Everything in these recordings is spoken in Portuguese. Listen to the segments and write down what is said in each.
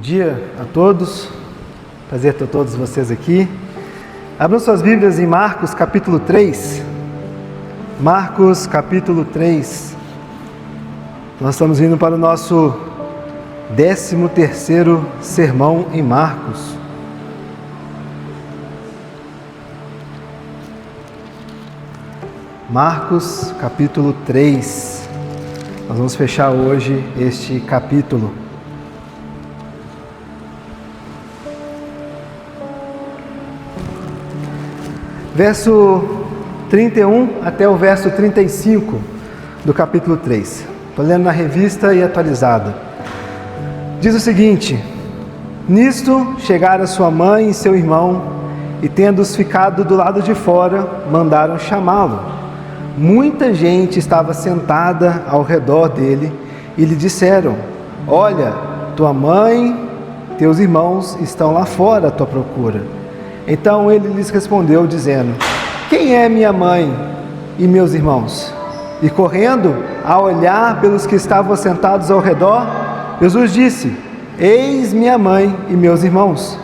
dia a todos, prazer ter todos vocês aqui. Abram suas Bíblias em Marcos capítulo 3. Marcos capítulo 3. Nós estamos indo para o nosso 13º sermão em Marcos. Marcos capítulo 3. Nós vamos fechar hoje este capítulo. Verso 31 até o verso 35 do capítulo 3. Estou lendo na revista e atualizada. Diz o seguinte: Nisto chegaram sua mãe e seu irmão, e tendo-os ficado do lado de fora, mandaram chamá-lo. Muita gente estava sentada ao redor dele, e lhe disseram: Olha, tua mãe, teus irmãos estão lá fora à tua procura. Então ele lhes respondeu, dizendo: Quem é minha mãe e meus irmãos? E correndo a olhar pelos que estavam sentados ao redor, Jesus disse: Eis minha mãe e meus irmãos.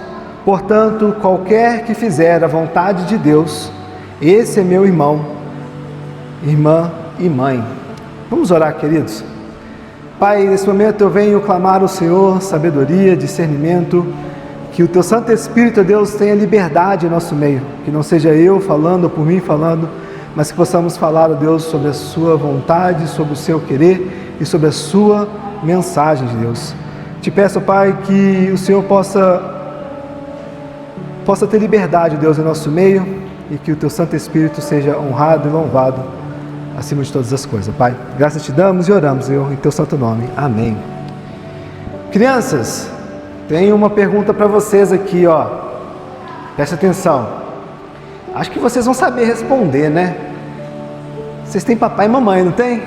Portanto, qualquer que fizer a vontade de Deus, esse é meu irmão, irmã e mãe. Vamos orar, queridos. Pai, nesse momento eu venho clamar ao Senhor sabedoria, discernimento, que o Teu Santo Espírito, Deus, tenha liberdade em nosso meio, que não seja eu falando ou por mim falando, mas que possamos falar, Deus, sobre a Sua vontade, sobre o Seu querer e sobre a Sua mensagem de Deus. Te peço, Pai, que o Senhor possa ter liberdade, Deus, em nosso meio, e que o Teu Santo Espírito seja honrado e louvado acima de todas as coisas. Pai, graças te damos e oramos em Teu Santo nome. Amém. Crianças, tenho uma pergunta para vocês aqui, ó. Presta atenção. Acho que vocês vão saber responder, né? Vocês têm papai e mamãe, não tem?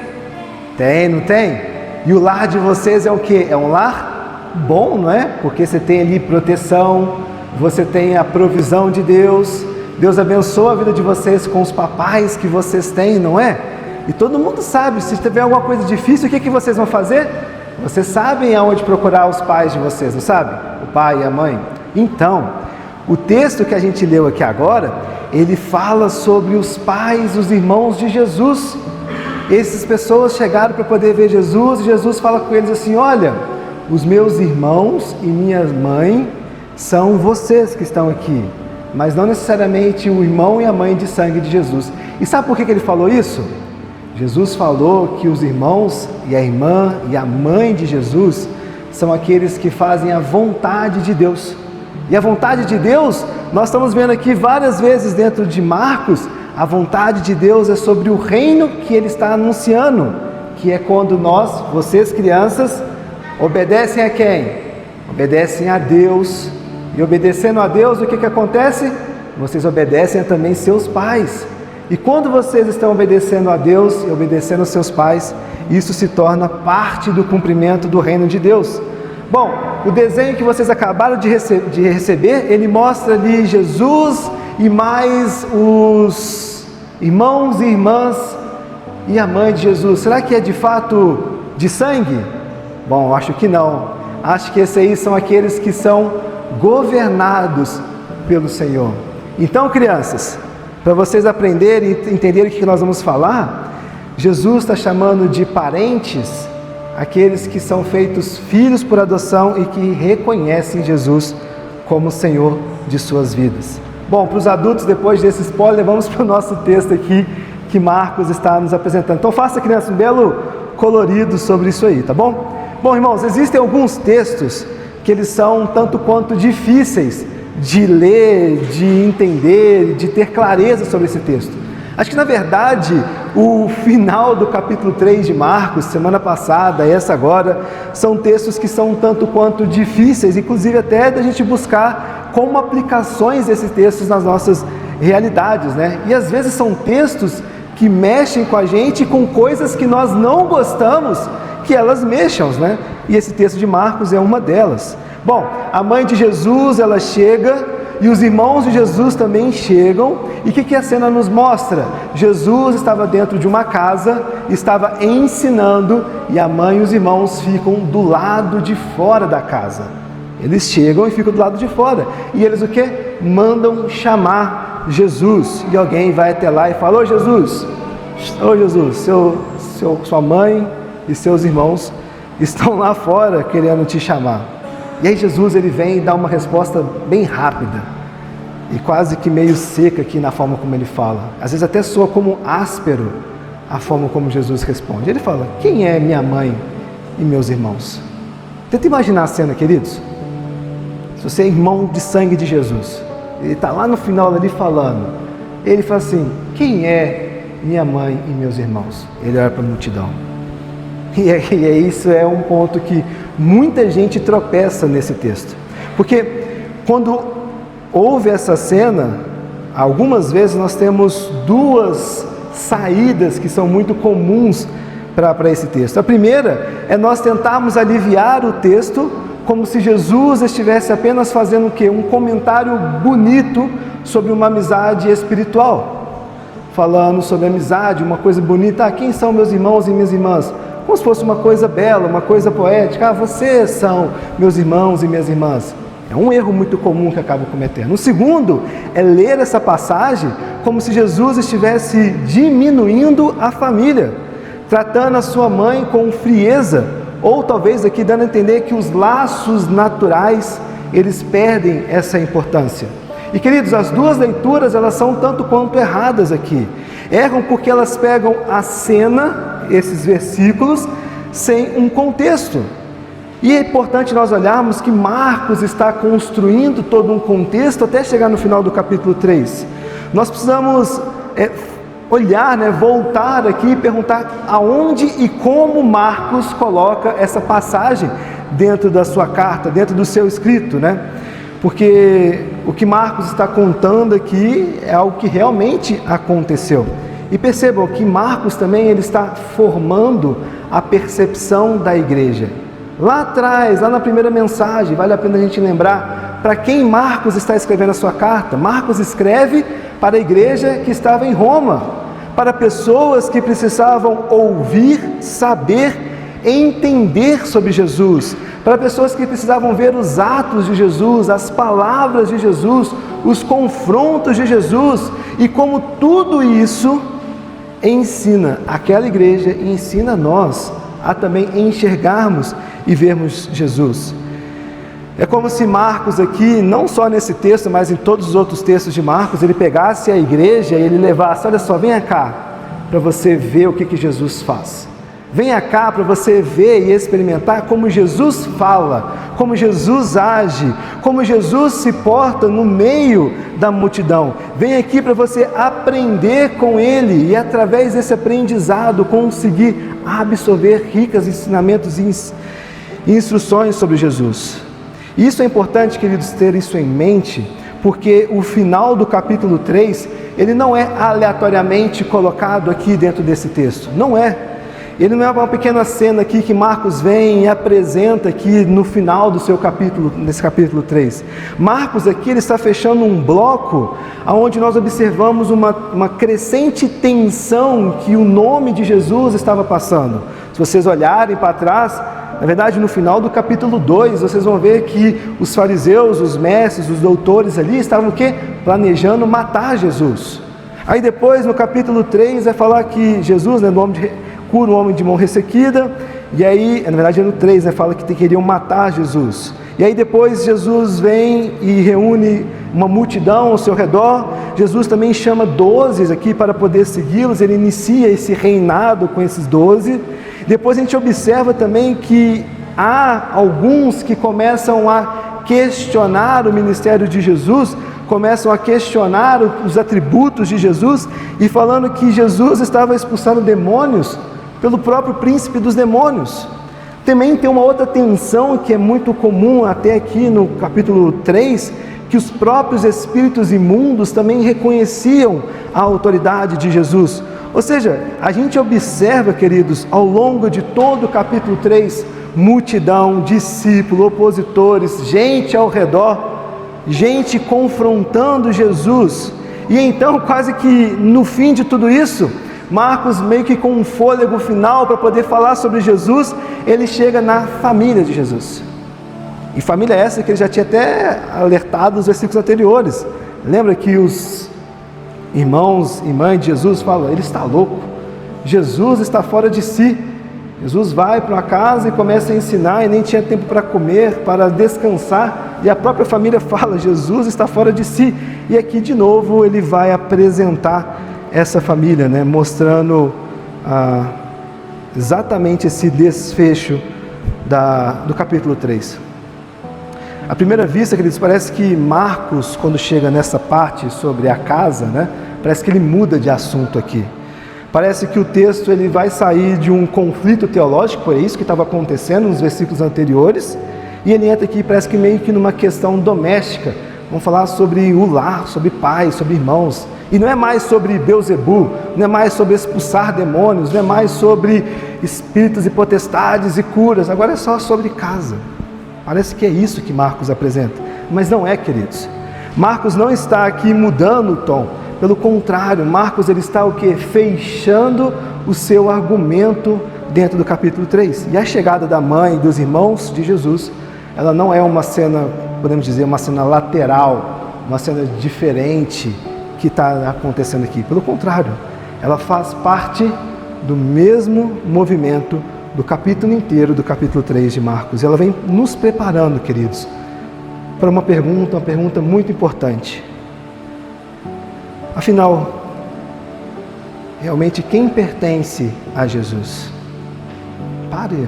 Tem, não tem? E o lar de vocês é o quê? É um lar bom, não é? Porque você tem ali proteção, você tem a provisão de Deus. Deus abençoa a vida de vocês com os papais que vocês têm, não é? E todo mundo sabe, se tiver alguma coisa difícil, o que vocês vão fazer? Vocês sabem aonde procurar os pais de vocês, não sabe? O pai e a mãe. Então, o texto que a gente leu aqui agora, ele fala sobre os pais, os irmãos de Jesus. Essas pessoas chegaram para poder ver Jesus, e Jesus fala com eles assim: olha, os meus irmãos e minha mãe são vocês que estão aqui, mas não necessariamente o irmão e a mãe de sangue de Jesus. E sabe por que ele falou isso? Jesus falou que os irmãos e a irmã e a mãe de Jesus são aqueles que fazem a vontade de Deus. E a vontade de Deus, nós estamos vendo aqui várias vezes dentro de Marcos, a vontade de Deus é sobre o reino que Ele está anunciando, que é quando vocês crianças, obedecem a quem? Obedecem a Deus. E obedecendo a Deus, o que acontece? Vocês obedecem a também seus pais. E quando vocês estão obedecendo a Deus e obedecendo aos seus pais, isso se torna parte do cumprimento do reino de Deus. Bom, o desenho que vocês acabaram de receber, ele mostra ali Jesus e mais os irmãos e irmãs e a mãe de Jesus. Será que é de fato de sangue? Bom, acho que não. Acho que esses aí são aqueles que são governados pelo Senhor. Então, crianças, para vocês aprenderem e entenderem o que nós vamos falar, Jesus está chamando de parentes aqueles que são feitos filhos por adoção e que reconhecem Jesus como Senhor de suas vidas. Bom, para os adultos, depois desse spoiler, vamos para o nosso texto aqui que Marcos está nos apresentando. Então faça, criança, um belo colorido sobre isso aí, tá bom? Bom, irmãos, existem alguns textos que eles são tanto quanto difíceis de ler, de entender, de ter clareza sobre esse texto. Acho que, na verdade, o final do capítulo 3 de Marcos, semana passada, essa agora, são textos que são tanto quanto difíceis, inclusive até da gente buscar como aplicações desses textos nas nossas realidades, né? E às vezes são textos que mexem com a gente com coisas que nós não gostamos que elas mexam, né? E esse texto de Marcos é uma delas. Bom, a mãe de Jesus, ela chega e os irmãos de Jesus também chegam. E o que a cena nos mostra? Jesus estava dentro de uma casa, estava ensinando, e a mãe e os irmãos ficam do lado de fora da casa. Eles chegam e ficam do lado de fora. E eles o quê? Mandam chamar Jesus. E alguém vai até lá e fala: ô Jesus, sua mãe e seus irmãos estão lá fora querendo te chamar. E aí Jesus ele vem e dá uma resposta bem rápida e quase que meio seca aqui na forma como ele fala. Às vezes até soa como áspero a forma como Jesus responde. Ele fala: quem é minha mãe e meus irmãos? Tenta imaginar a cena, queridos. Se você é irmão de sangue de Jesus, ele está lá no final ali falando, ele fala assim: quem é minha mãe e meus irmãos? Ele olha para a multidão. E isso é um ponto que muita gente tropeça nesse texto. Porque quando houve essa cena, algumas vezes nós temos duas saídas que são muito comuns para esse texto. A primeira é nós tentarmos aliviar o texto como se Jesus estivesse apenas fazendo o quê? Um comentário bonito sobre uma amizade espiritual. Falando sobre amizade, uma coisa bonita. Quem são meus irmãos e minhas irmãs? Como se fosse uma coisa bela, uma coisa poética. Vocês são meus irmãos e minhas irmãs. É um erro muito comum que acaba cometendo. O segundo é ler essa passagem como se Jesus estivesse diminuindo a família, tratando a sua mãe com frieza, ou talvez aqui dando a entender que os laços naturais, eles perdem essa importância. E queridos, as duas leituras, elas são tanto quanto erradas aqui. Erram porque elas pegam a cena, esses versículos, sem um contexto. E é importante nós olharmos que Marcos está construindo todo um contexto até chegar no final do capítulo 3. Nós precisamos olhar, voltar aqui e perguntar aonde e como Marcos coloca essa passagem dentro da sua carta, dentro do seu escrito, Porque o que Marcos está contando aqui é algo que realmente aconteceu. E percebam que Marcos também ele está formando a percepção da igreja. Lá atrás, lá na primeira mensagem, vale a pena a gente lembrar para quem Marcos está escrevendo a sua carta. Marcos escreve para a igreja que estava em Roma, para pessoas que precisavam ouvir, saber, entender sobre Jesus, para pessoas que precisavam ver os atos de Jesus, as palavras de Jesus, os confrontos de Jesus, e como tudo isso ensina aquela igreja e ensina nós a também enxergarmos e vermos Jesus. É como se Marcos aqui, não só nesse texto, mas em todos os outros textos de Marcos, ele pegasse a igreja e ele levasse: olha só, venha cá para você ver o que Jesus faz. Venha cá para você ver e experimentar como Jesus fala, como Jesus age, como Jesus se porta no meio da multidão. Venha aqui para você aprender com Ele e através desse aprendizado conseguir absorver ricos ensinamentos e instruções sobre Jesus. Isso é importante, queridos, ter isso em mente, porque o final do capítulo 3, ele não é aleatoriamente colocado aqui dentro desse texto, não é. Ele não é uma pequena cena aqui que Marcos vem e apresenta aqui no final do seu capítulo, nesse capítulo 3. Marcos aqui ele está fechando um bloco onde nós observamos uma crescente tensão que o nome de Jesus estava passando. Se vocês olharem para trás, na verdade no final do capítulo 2, vocês vão ver que os fariseus, os mestres, os doutores ali estavam o quê? Planejando matar Jesus. Aí depois no capítulo 3 vai falar que Jesus, cura um homem de mão ressequida, e aí, na verdade é no 3, fala que queriam matar Jesus. E aí depois Jesus vem e reúne uma multidão ao seu redor. Jesus também chama 12 aqui para poder segui-los, ele inicia esse reinado com esses 12. Depois a gente observa também que há alguns que começam a questionar o ministério de Jesus, começam a questionar os atributos de Jesus, e falando que Jesus estava expulsando demônios pelo próprio príncipe dos demônios. Também tem uma outra tensão que é muito comum até aqui no capítulo 3, que os próprios espíritos imundos também reconheciam a autoridade de Jesus. Ou seja, a gente observa, queridos, ao longo de todo o capítulo 3, multidão, discípulo, opositores, gente ao redor, gente confrontando Jesus. E então, quase que no fim de tudo isso, Marcos, meio que com um fôlego final para poder falar sobre Jesus, ele chega na família de Jesus. E família essa que ele já tinha até alertado nos versículos anteriores. Lembra que os irmãos e mãe de Jesus falam, ele está louco, Jesus está fora de si. Jesus vai para uma casa e começa a ensinar e nem tinha tempo para comer, para descansar, e a própria família fala, Jesus está fora de si. E aqui de novo ele vai apresentar essa família, né, mostrando exatamente esse desfecho do capítulo 3. À primeira vista, queridos, parece que Marcos, quando chega nessa parte sobre a casa, né, parece que ele muda de assunto aqui. Parece que o texto ele vai sair de um conflito teológico, é isso que estava acontecendo nos versículos anteriores, e ele entra aqui, parece que meio que numa questão doméstica. Vamos falar sobre o lar, sobre pais, sobre irmãos. E não é mais sobre Beelzebu, não é mais sobre expulsar demônios, não é mais sobre espíritos e potestades e curas, agora é só sobre casa. Parece que é isso que Marcos apresenta, mas não é, queridos. Marcos não está aqui mudando o tom, pelo contrário, Marcos ele está o quê? Fechando o seu argumento dentro do capítulo 3. E a chegada da mãe e dos irmãos de Jesus, ela não é uma cena, podemos dizer, uma cena lateral, uma cena diferente que está acontecendo aqui. Pelo contrário, ela faz parte do mesmo movimento do capítulo inteiro do capítulo 3 de Marcos. Ela vem nos preparando, queridos, para uma pergunta muito importante. Afinal, realmente quem pertence a Jesus? Pare,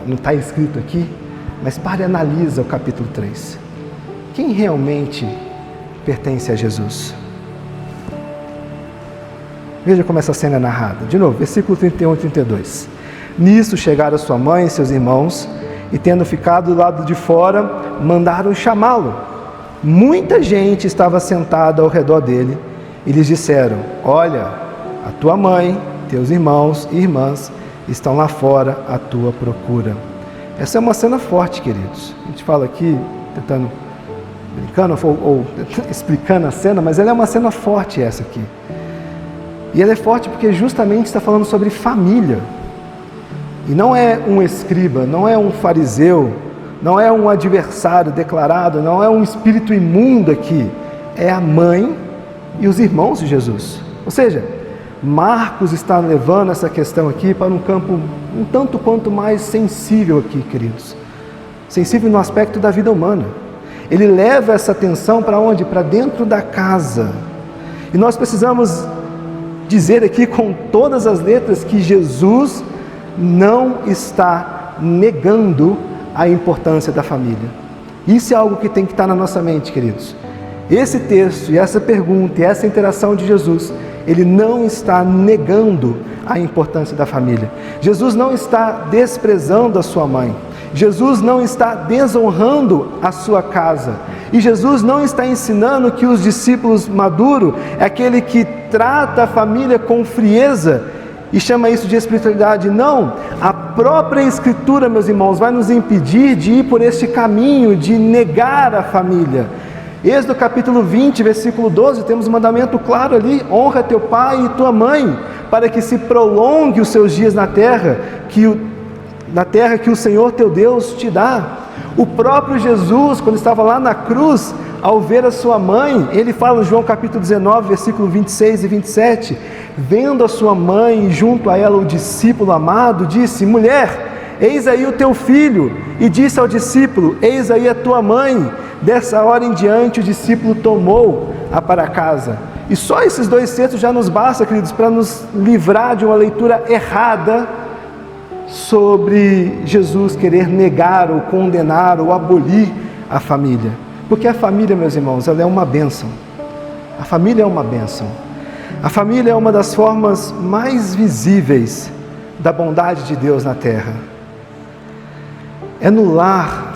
não está escrito aqui, mas pare e analisa o capítulo 3. Quem realmente pertence a Jesus? Veja como essa cena é narrada. De novo, versículo 31 e 32. Nisso chegaram sua mãe e seus irmãos, e tendo ficado do lado de fora, mandaram chamá-lo. Muita gente estava sentada ao redor dele, e lhes disseram, olha, a tua mãe, teus irmãos e irmãs estão lá fora à tua procura. Essa é uma cena forte, queridos. A gente fala aqui, brincando ou explicando a cena, mas ela é uma cena forte essa aqui. E ela é forte porque justamente está falando sobre família. E não é um escriba, não é um fariseu, não é um adversário declarado, não é um espírito imundo aqui. É a mãe e os irmãos de Jesus. Ou seja, Marcos está levando essa questão aqui para um campo um tanto quanto mais sensível aqui, queridos. Sensível no aspecto da vida humana. Ele leva essa atenção para onde? Para dentro da casa. E nós precisamos dizer aqui com todas as letras que Jesus não está negando a importância da família. Isso é algo que tem que estar na nossa mente, queridos. Esse texto e essa pergunta e essa interação de Jesus, ele não está negando a importância da família. Jesus não está desprezando a sua mãe. Jesus não está desonrando a sua casa. E Jesus não está ensinando que os discípulos maduros é aquele que trata a família com frieza e chama isso de espiritualidade. Não, a própria Escritura, meus irmãos, vai nos impedir de ir por este caminho, de negar a família. Êxodo capítulo 20, versículo 12, temos um mandamento claro ali, honra teu pai e tua mãe, para que se prolongue os seus dias na terra que o Senhor teu Deus te dá. O próprio Jesus, quando estava lá na cruz, ao ver a sua mãe, ele fala em João capítulo 19, versículo 26 e 27, vendo a sua mãe e junto a ela o discípulo amado, disse, mulher, eis aí o teu filho, e disse ao discípulo, eis aí a tua mãe. Dessa hora em diante o discípulo tomou-a para casa. E só esses dois textos já nos basta, queridos, para nos livrar de uma leitura errada sobre Jesus querer negar ou condenar ou abolir a família. Porque a família, meus irmãos, ela é uma bênção. A família é uma bênção. A família é uma das formas mais visíveis da bondade de Deus na terra. É no lar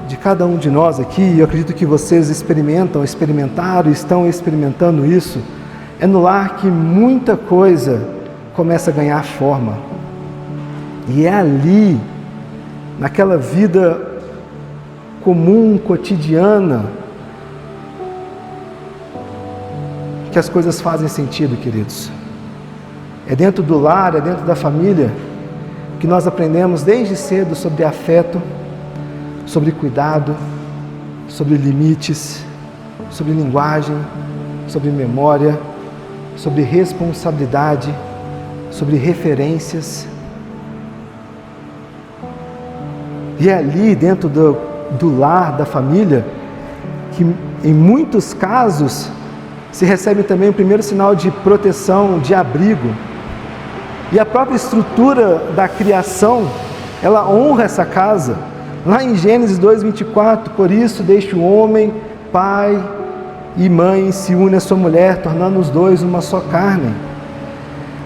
de cada um de nós aqui, e eu acredito que vocês experimentaram, estão experimentando isso, é no lar que muita coisa começa a ganhar forma. E é ali, naquela vida comum, cotidiana, que as coisas fazem sentido, queridos. É dentro do lar, é dentro da família, que nós aprendemos desde cedo sobre afeto, sobre cuidado, sobre limites, sobre linguagem, sobre memória, sobre responsabilidade, sobre referências. E é ali dentro do lar, da família, que em muitos casos se recebe também o primeiro sinal de proteção, de abrigo. E a própria estrutura da criação, ela honra essa casa. Lá em Gênesis 2:24, por isso deixa o homem, pai e mãe, se une à sua mulher, tornando os dois uma só carne.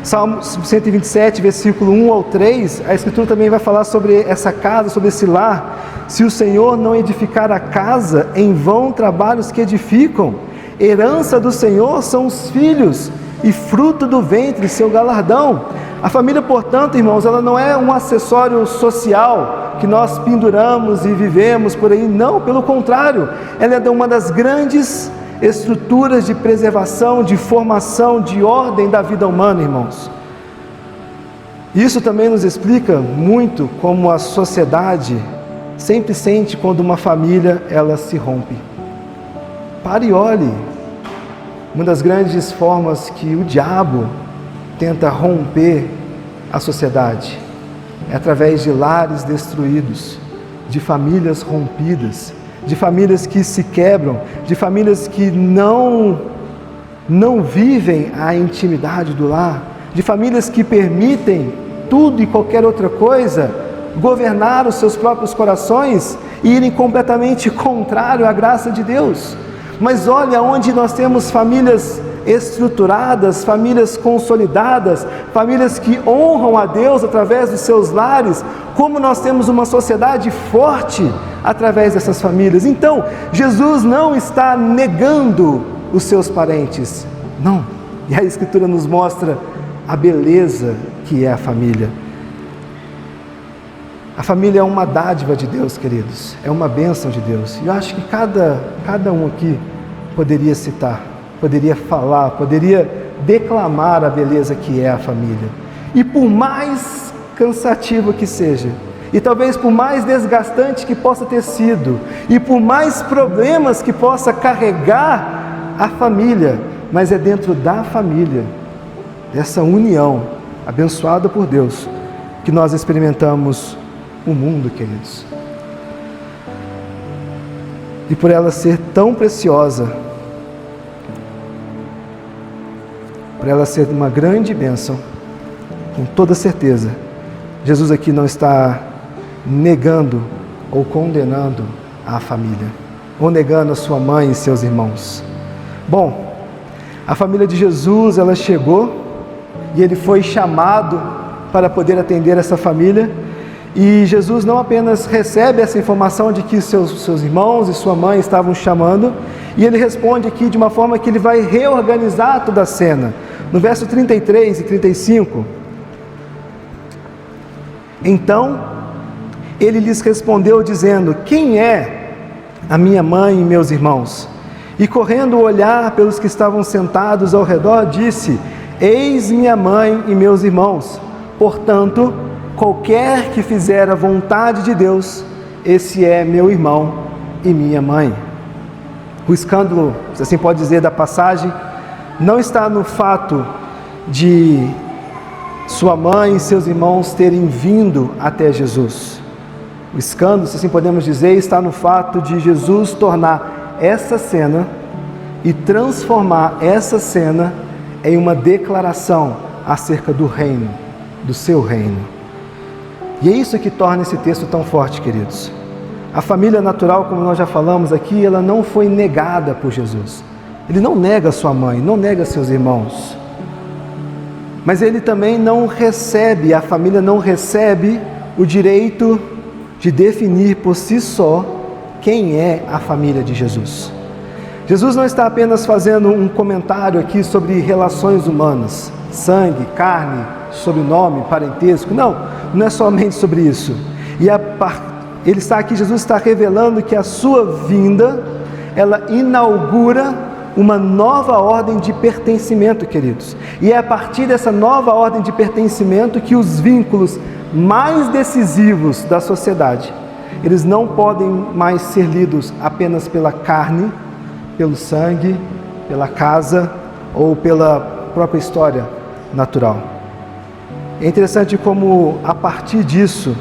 Salmo 127, versículo 1 ao 3, a Escritura também vai falar sobre essa casa, sobre esse lar. Se o Senhor não edificar a casa, em vão trabalham os que edificam. Herança do Senhor são os filhos, e fruto do ventre seu galardão. A família, portanto, irmãos, ela não é um acessório social que nós penduramos e vivemos por aí. Não, pelo contrário, ela é uma das grandes estruturas de preservação, de formação, de ordem da vida humana, irmãos. Isso também nos explica muito como a sociedade sempre sente quando uma família ela se rompe. Pare e olhe. Uma das grandes formas que o diabo tenta romper a sociedade é através de lares destruídos, de famílias rompidas, de famílias que se quebram, de famílias que não vivem a intimidade do lar, de famílias que permitem tudo e qualquer outra coisa governar os seus próprios corações e irem completamente contrário à graça de Deus. Mas olha onde nós temos famílias estruturadas, famílias consolidadas, famílias que honram a Deus através dos seus lares, como nós temos uma sociedade forte através dessas famílias. Então, Jesus não está negando os seus parentes, não. E a Escritura nos mostra a beleza que é a família. A família é uma dádiva de Deus, queridos, é uma bênção de Deus. E eu acho que cada um aqui poderia citar, poderia falar, poderia declamar a beleza que é a família. E por mais cansativo que seja, e talvez por mais desgastante que possa ter sido, e por mais problemas que possa carregar a família, mas é dentro da família, dessa união abençoada por Deus, que nós experimentamos o mundo, queridos. E por ela ser tão preciosa, por ela ser uma grande bênção, com toda certeza, Jesus aqui não está negando ou condenando a família, ou negando a sua mãe e seus irmãos. Bom, a família de Jesus, ela chegou e ele foi chamado para poder atender essa família. E Jesus não apenas recebe essa informação de que seus irmãos e sua mãe estavam chamando, e ele responde aqui de uma forma que ele vai reorganizar toda a cena. No verso 33 e 35, então ele lhes respondeu dizendo: quem é a minha mãe e meus irmãos? E correndo o olhar pelos que estavam sentados ao redor, disse: eis minha mãe e meus irmãos. Portanto, qualquer que fizer a vontade de Deus, esse é meu irmão e minha mãe. O escândalo, se assim pode dizer, da passagem, não está no fato de sua mãe e seus irmãos terem vindo até Jesus. O escândalo, se assim podemos dizer, está no fato de Jesus tornar essa cena e transformar essa cena em uma declaração acerca do reino, do seu reino. E é isso que torna esse texto tão forte, queridos. A família natural, como nós já falamos aqui, ela não foi negada por Jesus. Ele não nega sua mãe, não nega seus irmãos. Mas ele também não recebe, a família não recebe o direito de definir por si só quem é a família de Jesus. Jesus não está apenas fazendo um comentário aqui sobre relações humanas, sangue, carne, sobrenome, parentesco. Não é somente sobre isso. Ele está aqui, Jesus está revelando que a sua vinda, ela inaugura uma nova ordem de pertencimento, queridos. E é a partir dessa nova ordem de pertencimento que os vínculos mais decisivos da sociedade, eles não podem mais ser lidos apenas pela carne, pelo sangue, pela casa ou pela própria história natural. É interessante como, a partir disso,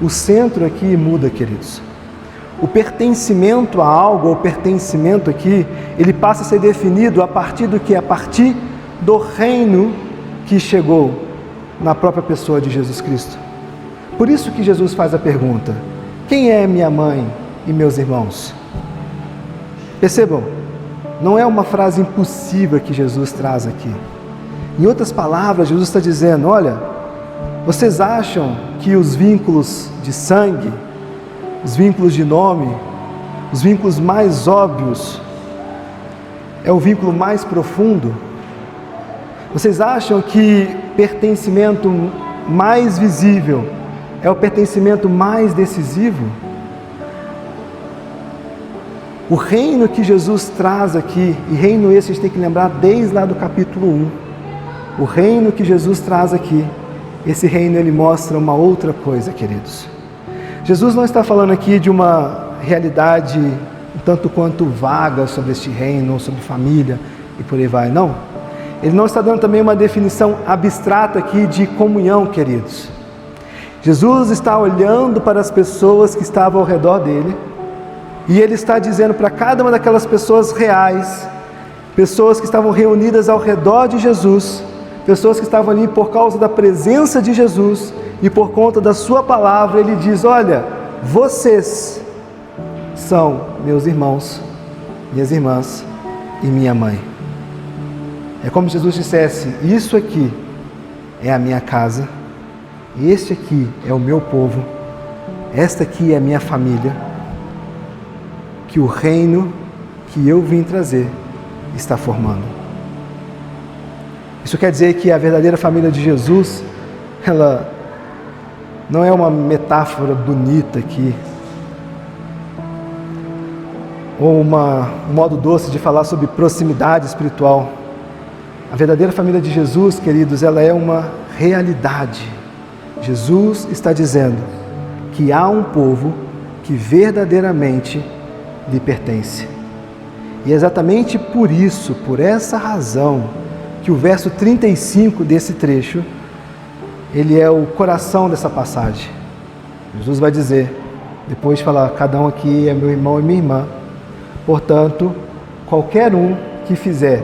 o centro aqui muda, queridos. O pertencimento a algo, ou pertencimento aqui, ele passa a ser definido a partir do que? A partir do reino que chegou na própria pessoa de Jesus Cristo. Por isso que Jesus faz a pergunta: quem é minha mãe e meus irmãos? Percebam, não é uma frase impossível que Jesus traz aqui. Em outras palavras, Jesus está dizendo: olha, vocês acham que os vínculos de sangue, os vínculos de nome, os vínculos mais óbvios, é o vínculo mais profundo? Vocês acham que pertencimento mais visível é o pertencimento mais decisivo? O reino que Jesus traz aqui, e reino esse a gente tem que lembrar desde lá do capítulo 1, o reino que Jesus traz aqui, esse reino ele mostra uma outra coisa, queridos. Jesus não está falando aqui de uma realidade um tanto quanto vaga sobre este reino, sobre família e por aí vai, não. Ele não está dando também uma definição abstrata aqui de comunhão, queridos. Jesus está olhando para as pessoas que estavam ao redor dele e ele está dizendo para cada uma daquelas pessoas reais, pessoas que estavam reunidas ao redor de Jesus, pessoas que estavam ali por causa da presença de Jesus e por conta da sua palavra, ele diz: olha, vocês são meus irmãos, minhas irmãs e minha mãe. É como se Jesus dissesse: isso aqui é a minha casa, este aqui é o meu povo, esta aqui é a minha família, que o reino que eu vim trazer está formando. Isso quer dizer que a verdadeira família de Jesus, ela não é uma metáfora bonita aqui, ou um modo doce de falar sobre proximidade espiritual. A verdadeira família de Jesus, queridos, ela é uma realidade. Jesus está dizendo que há um povo que verdadeiramente lhe pertence. E é exatamente por isso, por essa razão, que o verso 35 desse trecho, ele é o coração dessa passagem. Jesus vai dizer, depois de falar: cada um aqui é meu irmão e minha irmã, portanto, qualquer um que fizer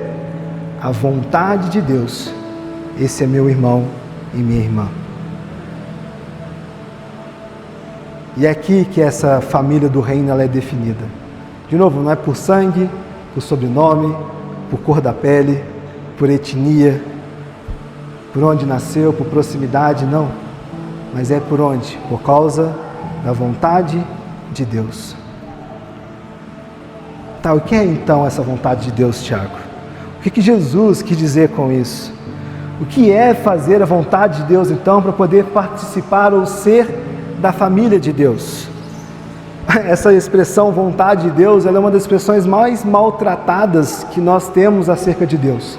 a vontade de Deus, esse é meu irmão e minha irmã. E é aqui que essa família do reino ela é definida. De novo, não é por sangue, por sobrenome, por cor da pele, por etnia, por onde nasceu, por proximidade, não. Mas é por onde? Por causa da vontade de Deus. Tá, o que é então essa vontade de Deus, Tiago? O que Jesus quis dizer com isso? O que é fazer a vontade de Deus, então, para poder participar ou ser da família de Deus? Essa expressão vontade de Deus, ela é uma das expressões mais maltratadas que nós temos acerca de Deus.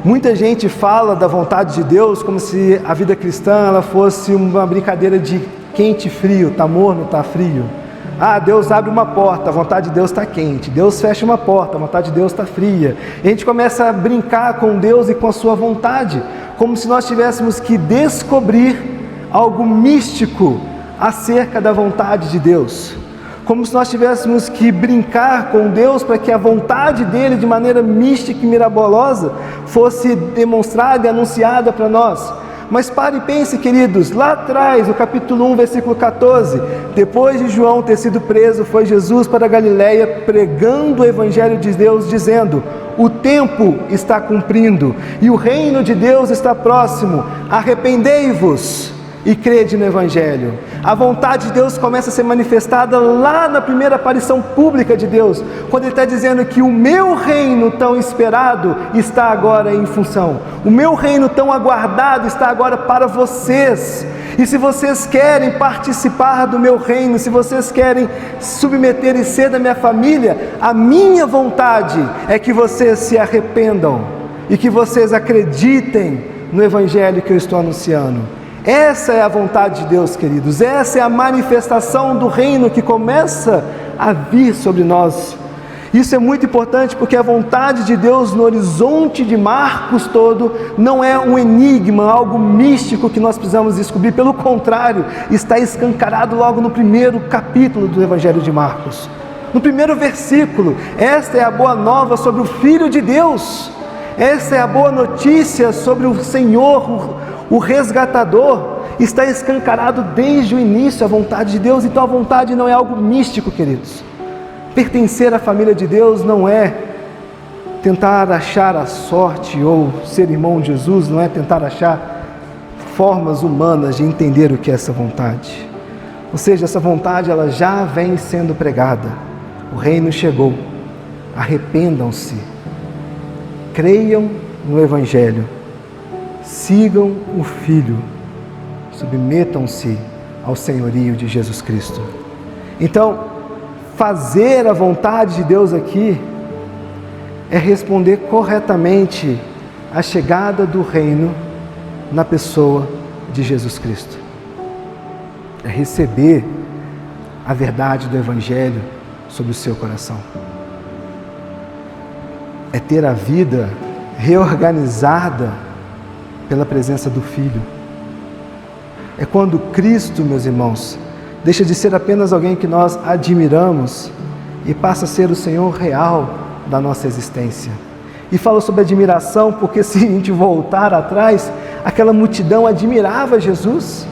Muita gente fala da vontade de Deus como se a vida cristã ela fosse uma brincadeira de quente e frio, tá morno, tá frio. Ah, Deus abre uma porta, a vontade de Deus está quente. Deus fecha uma porta, a vontade de Deus está fria. E a gente começa a brincar com Deus e com a sua vontade, como se nós tivéssemos que descobrir algo místico acerca da vontade de Deus. Como se nós tivéssemos que brincar com Deus para que a vontade dele, de maneira mística e mirabolosa, fosse demonstrada e anunciada para nós. Mas pare e pense, queridos, lá atrás, no capítulo 1, versículo 14, depois de João ter sido preso, foi Jesus para a Galileia pregando o Evangelho de Deus, dizendo: o tempo está cumprindo e o reino de Deus está próximo, arrependei-vos e crede no Evangelho. A vontade de Deus começa a ser manifestada lá na primeira aparição pública de Deus, quando Ele está dizendo que o meu reino tão esperado está agora em função. O meu reino tão aguardado está agora para vocês. E se vocês querem participar do meu reino, se vocês querem submeter e ser da minha família, a minha vontade é que vocês se arrependam e que vocês acreditem no Evangelho que eu estou anunciando. Essa é a vontade de Deus, queridos. Essa é a manifestação do reino que começa a vir sobre nós. Isso é muito importante porque a vontade de Deus no horizonte de Marcos todo não é um enigma, algo místico que nós precisamos descobrir. Pelo contrário, está escancarado logo no primeiro capítulo do Evangelho de Marcos. No primeiro versículo, esta é a boa nova sobre o Filho de Deus. Esta é a boa notícia sobre o Senhor, o resgatador. Está escancarado desde o início a vontade de Deus. Então a vontade não é algo místico, queridos. Pertencer à família de Deus não é tentar achar a sorte, ou ser irmão de Jesus não é tentar achar formas humanas de entender o que é essa vontade. Ou seja, essa vontade ela já vem sendo pregada. O reino chegou. Arrependam-se. Creiam no Evangelho. Sigam o Filho. Submetam-se ao senhorio de Jesus Cristo. Então, fazer a vontade de Deus aqui é responder corretamente à chegada do reino na pessoa de Jesus Cristo. É receber a verdade do Evangelho sobre o seu coração. É ter a vida reorganizada pela presença do Filho. É quando Cristo, meus irmãos, deixa de ser apenas alguém que nós admiramos e passa a ser o Senhor real da nossa existência. E falo sobre admiração porque, se a gente voltar atrás, aquela multidão admirava Jesus,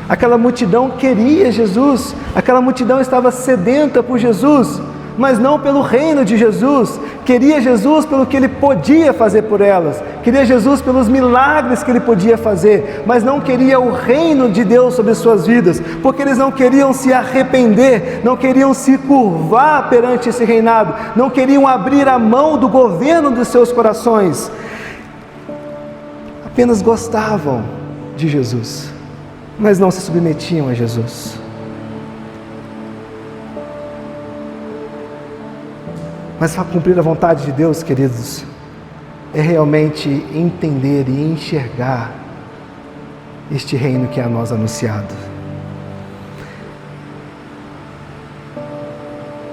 aquela multidão queria Jesus, aquela multidão estava sedenta por Jesus, mas não pelo reino de Jesus. Queria Jesus pelo que Ele podia fazer por elas, queria Jesus pelos milagres que Ele podia fazer, mas não queria o reino de Deus sobre suas vidas, porque eles não queriam se arrepender, não queriam se curvar perante esse reinado, não queriam abrir a mão do governo dos seus corações, apenas gostavam de Jesus, mas não se submetiam a Jesus. Mas para cumprir a vontade de Deus, queridos, é realmente entender e enxergar este reino que é a nós anunciado.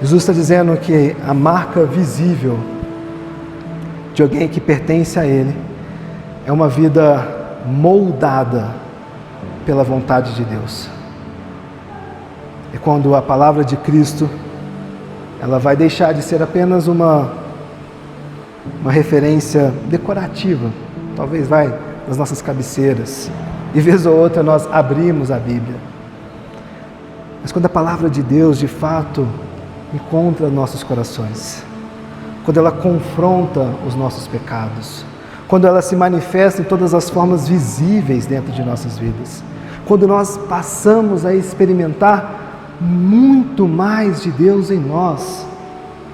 Jesus está dizendo que a marca visível de alguém que pertence a Ele é uma vida moldada pela vontade de Deus. É quando a palavra de Cristo ela vai deixar de ser apenas uma referência decorativa, talvez vai nas nossas cabeceiras, e vez ou outra nós abrimos a Bíblia. Mas quando a palavra de Deus de fato encontra nossos corações, quando ela confronta os nossos pecados, quando ela se manifesta em todas as formas visíveis dentro de nossas vidas, quando nós passamos a experimentar muito mais de Deus em nós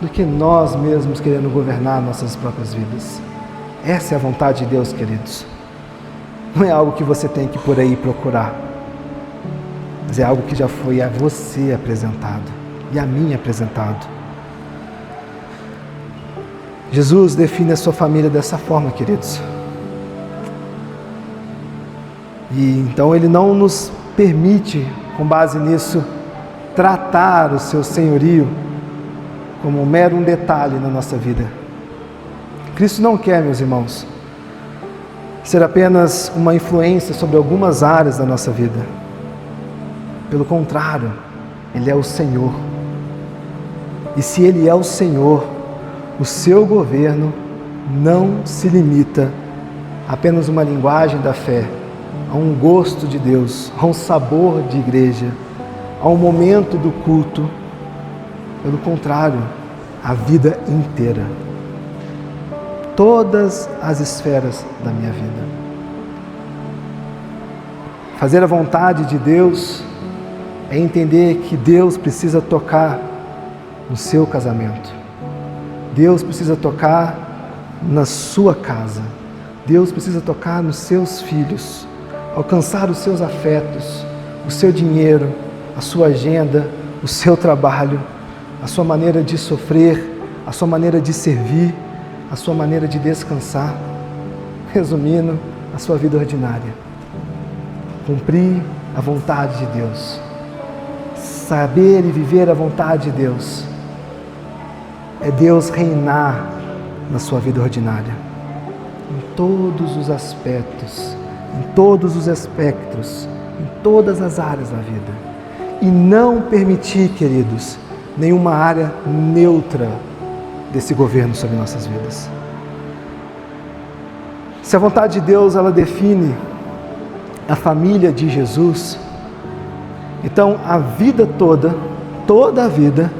do que nós mesmos querendo governar nossas próprias vidas. Essa é a vontade de Deus, queridos. Não é algo que você tem que por aí procurar, mas é algo que já foi a você apresentado e a mim apresentado. Jesus define a sua família dessa forma, queridos. E então Ele não nos permite, com base nisso, tratar o seu senhorio como um mero detalhe na nossa vida. Cristo não quer, meus irmãos, ser apenas uma influência sobre algumas áreas da nossa vida. Pelo contrário, Ele é o Senhor. E se Ele é o Senhor, o seu governo não se limita a apenas uma linguagem da fé, a um gosto de Deus, a um sabor de igreja, a um momento do culto. Pelo contrário, a vida inteira. Todas as esferas da minha vida. Fazer a vontade de Deus é entender que Deus precisa tocar no seu casamento. Deus precisa tocar na sua casa. Deus precisa tocar nos seus filhos, alcançar os seus afetos, o seu dinheiro, a sua agenda, o seu trabalho, a sua maneira de sofrer, a sua maneira de servir, a sua maneira de descansar. Resumindo, a sua vida ordinária. cumprir a vontade de Deus, saber e viver a vontade de Deus, é Deus reinar na sua vida ordinária, em todos os aspectos, em todas as áreas da vida, e não permitir, queridos, nenhuma área neutra desse governo sobre nossas vidas. Se a vontade de Deus, ela define a família de Jesus, então a vida toda a vida,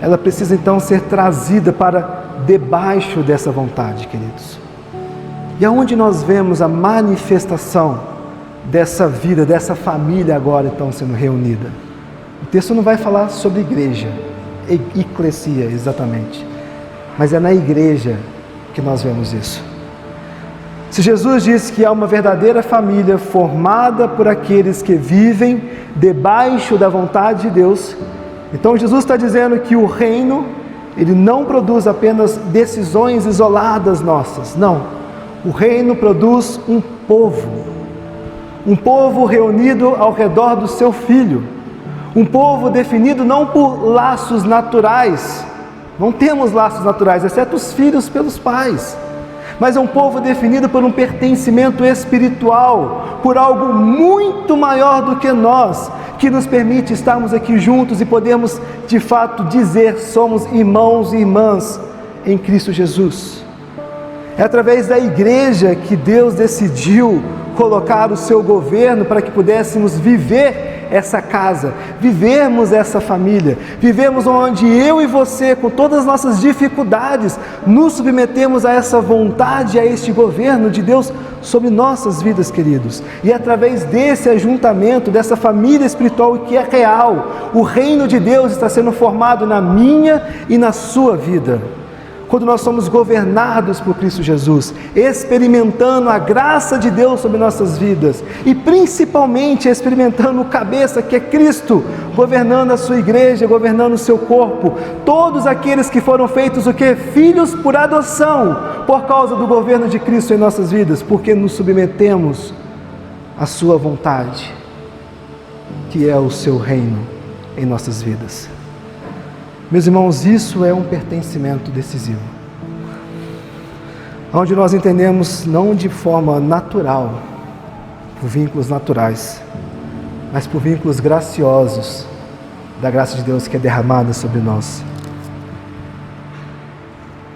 ela precisa então ser trazida para debaixo dessa vontade, queridos. E aonde nós vemos a manifestação dessa vida, dessa família agora então sendo reunida? O texto não vai falar sobre igreja, eclesia exatamente, mas é na igreja que nós vemos isso. Se Jesus diz que há uma verdadeira família formada por aqueles que vivem debaixo da vontade de Deus, então Jesus está dizendo que o reino, ele não produz apenas decisões isoladas nossas, não. O reino produz um povo reunido ao redor do seu Filho, um povo definido não por laços naturais, não temos laços naturais, exceto os filhos pelos pais, mas é um povo definido por um pertencimento espiritual, por algo muito maior do que nós, que nos permite estarmos aqui juntos e podermos de fato dizer: somos irmãos e irmãs em Cristo Jesus. É através da igreja que Deus decidiu colocar o seu governo para que pudéssemos viver essa casa, vivermos essa família, vivemos onde eu e você, com todas as nossas dificuldades, nos submetemos a essa vontade, a este governo de Deus sobre nossas vidas, queridos. E através desse ajuntamento, dessa família espiritual que é real, o reino de Deus está sendo formado na minha e na sua vida. Quando nós somos governados por Cristo Jesus, experimentando a graça de Deus sobre nossas vidas e principalmente experimentando o cabeça que é Cristo, governando a sua igreja, governando o seu corpo, todos aqueles que foram feitos o quê? Filhos por adoção, por causa do governo de Cristo em nossas vidas, porque nos submetemos à sua vontade, que é o seu reino em nossas vidas. Meus irmãos, isso é um pertencimento decisivo, onde nós entendemos não de forma natural, por vínculos naturais, mas por vínculos graciosos da graça de Deus que é derramada sobre nós.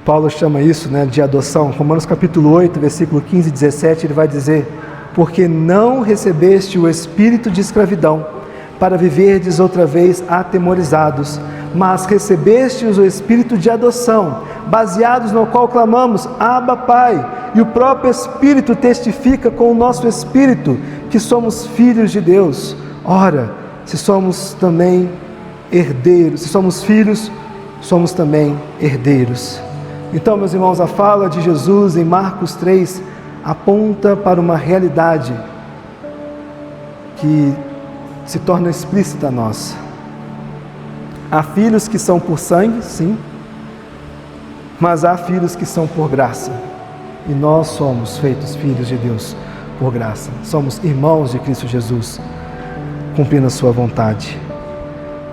Paulo chama isso, de adoção. Romanos capítulo 8, versículo 15 e 17, ele vai dizer: porque não recebeste o espírito de escravidão, para viverdes outra vez atemorizados, mas recebestes o espírito de adoção, baseados no qual clamamos: Abba, Pai, e o próprio Espírito testifica com o nosso espírito que somos filhos de Deus. Ora, se somos também herdeiros, se somos filhos, somos também herdeiros. Então, meus irmãos, a fala de Jesus em Marcos 3 aponta para uma realidade que se torna explícita a nós. Há filhos que são por sangue, sim, mas há filhos que são por graça. E nós somos feitos filhos de Deus por graça. Somos irmãos de Cristo Jesus, cumprindo a sua vontade,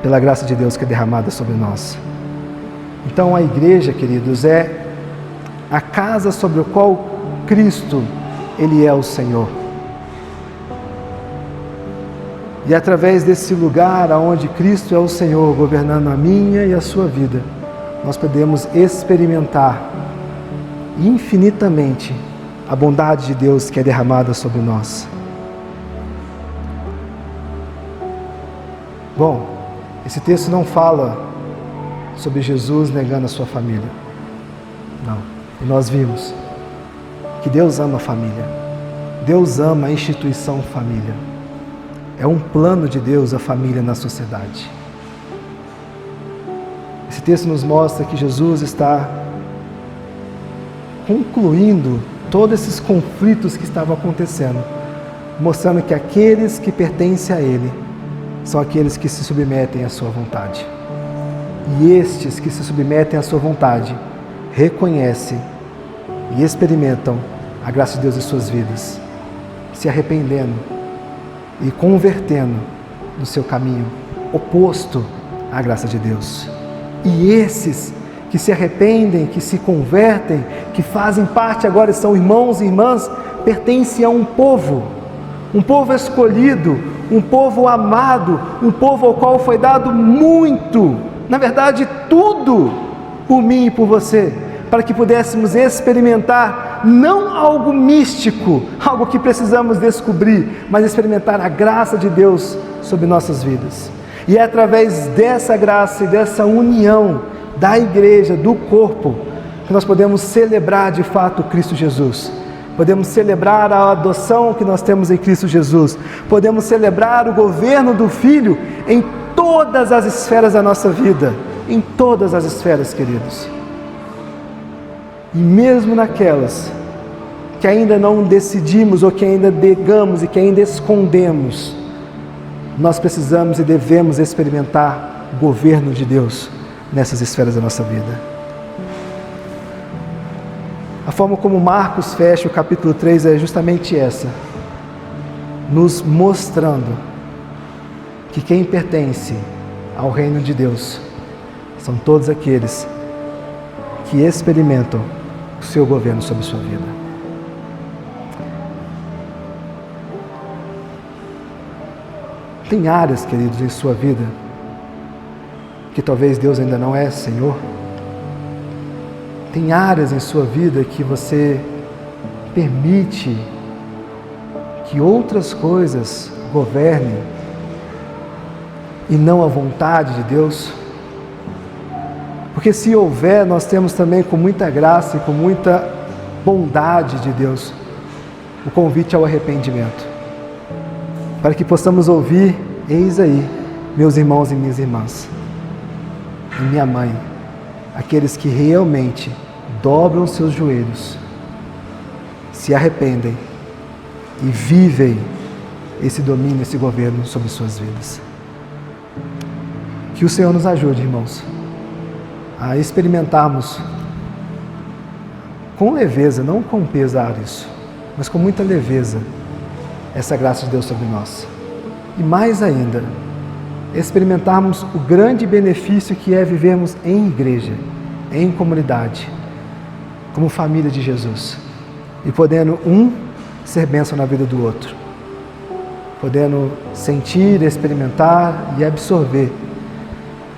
pela graça de Deus que é derramada sobre nós. Então a igreja, queridos, é a casa sobre a qual Cristo, Ele é o Senhor. E através desse lugar onde Cristo é o Senhor, governando a minha e a sua vida, nós podemos experimentar infinitamente a bondade de Deus que é derramada sobre nós. Bom, esse texto não fala sobre Jesus negando a sua família. Não. E nós vimos que Deus ama a família. Deus ama a instituição família. É um plano de Deus a família na sociedade. Esse texto nos mostra que Jesus está concluindo todos esses conflitos que estavam acontecendo, mostrando que aqueles que pertencem a Ele são aqueles que se submetem à sua vontade. E estes que se submetem à sua vontade reconhecem e experimentam a graça de Deus em suas vidas, se arrependendo e convertendo no seu caminho oposto à graça de Deus. E esses que se arrependem, que se convertem, que fazem parte agora, são irmãos e irmãs, pertencem a um povo escolhido, um povo amado, um povo ao qual foi dado muito, na verdade tudo, por mim e por você, para que pudéssemos experimentar não algo místico, algo que precisamos descobrir, mas experimentar a graça de Deus sobre nossas vidas. E é através dessa graça e dessa união da igreja, do corpo, que nós podemos celebrar de fato Cristo Jesus. Podemos celebrar a adoção que nós temos em Cristo Jesus. Podemos celebrar o governo do Filho em todas as esferas da nossa vida. Em todas as esferas, queridos. E mesmo naquelas que ainda não decidimos, ou que ainda negamos e que ainda escondemos, nós precisamos e devemos experimentar o governo de Deus nessas esferas da nossa vida. A forma como Marcos fecha o capítulo 3 é justamente essa, nos mostrando que quem pertence ao reino de Deus são todos aqueles que experimentam o seu governo sobre a sua vida. Tem áreas, queridos, em sua vida que talvez Deus ainda não é Senhor. Tem áreas em sua vida que você permite que outras coisas governem e não a vontade de Deus. Porque se houver, nós temos também com muita graça e com muita bondade de Deus o convite ao arrependimento, para que possamos ouvir: eis aí, meus irmãos e minhas irmãs, e minha mãe, aqueles que realmente dobram seus joelhos, se arrependem e vivem esse domínio, esse governo sobre suas vidas. Que o Senhor nos ajude, irmãos, a experimentarmos com leveza, não com pesar isso, mas com muita leveza, essa graça de Deus sobre nós. E mais ainda, experimentarmos o grande benefício que é vivermos em igreja, em comunidade, como família de Jesus, e podendo um ser bênção na vida do outro, podendo sentir, experimentar e absorver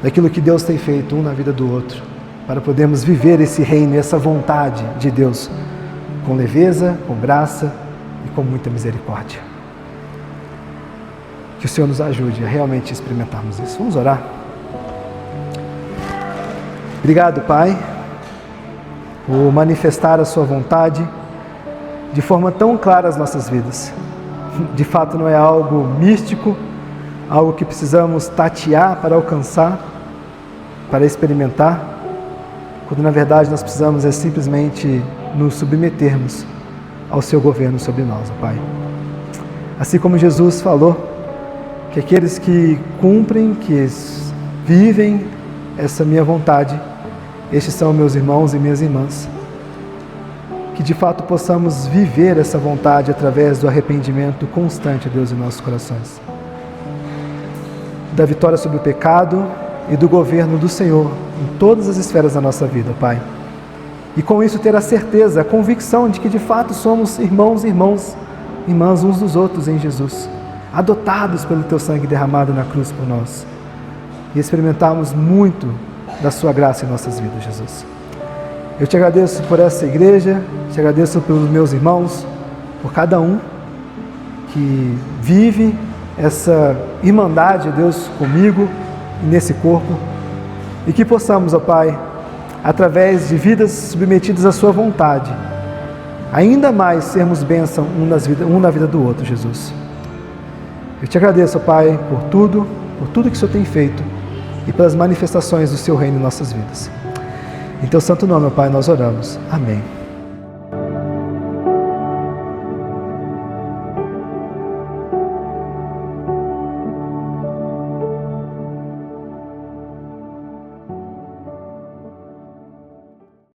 daquilo que Deus tem feito um na vida do outro, para podermos viver esse reino, essa vontade de Deus, com leveza, com graça e com muita misericórdia. Que o Senhor nos ajude a realmente experimentarmos isso. Vamos orar? Obrigado, Pai, por manifestar a sua vontade de forma tão clara às nossas vidas. De fato, não é algo místico, algo que precisamos tatear para alcançar, para experimentar, quando na verdade nós precisamos simplesmente nos submetermos ao seu governo sobre nós, Pai. Assim como Jesus falou, que aqueles que cumprem, que vivem essa minha vontade, estes são meus irmãos e minhas irmãs. Que de fato possamos viver essa vontade através do arrependimento constante, Deus, em nossos corações. Da vitória sobre o pecado e do governo do Senhor em todas as esferas da nossa vida, Pai. E com isso ter a certeza, a convicção de que de fato somos irmãos e irmãs uns dos outros em Jesus, adotados pelo Teu sangue derramado na cruz por nós, e experimentarmos muito da Sua graça em nossas vidas, Jesus. Eu Te agradeço por essa igreja, Te agradeço pelos meus irmãos, por cada um que vive essa irmandade, Deus, comigo e nesse corpo, e que possamos, ó Pai, através de vidas submetidas à Sua vontade, ainda mais sermos bênção um na vida do outro, Jesus. Eu Te agradeço, ó Pai, por tudo que o Senhor tem feito e pelas manifestações do Seu reino em nossas vidas. Em Teu santo nome, ó Pai, nós oramos. Amém.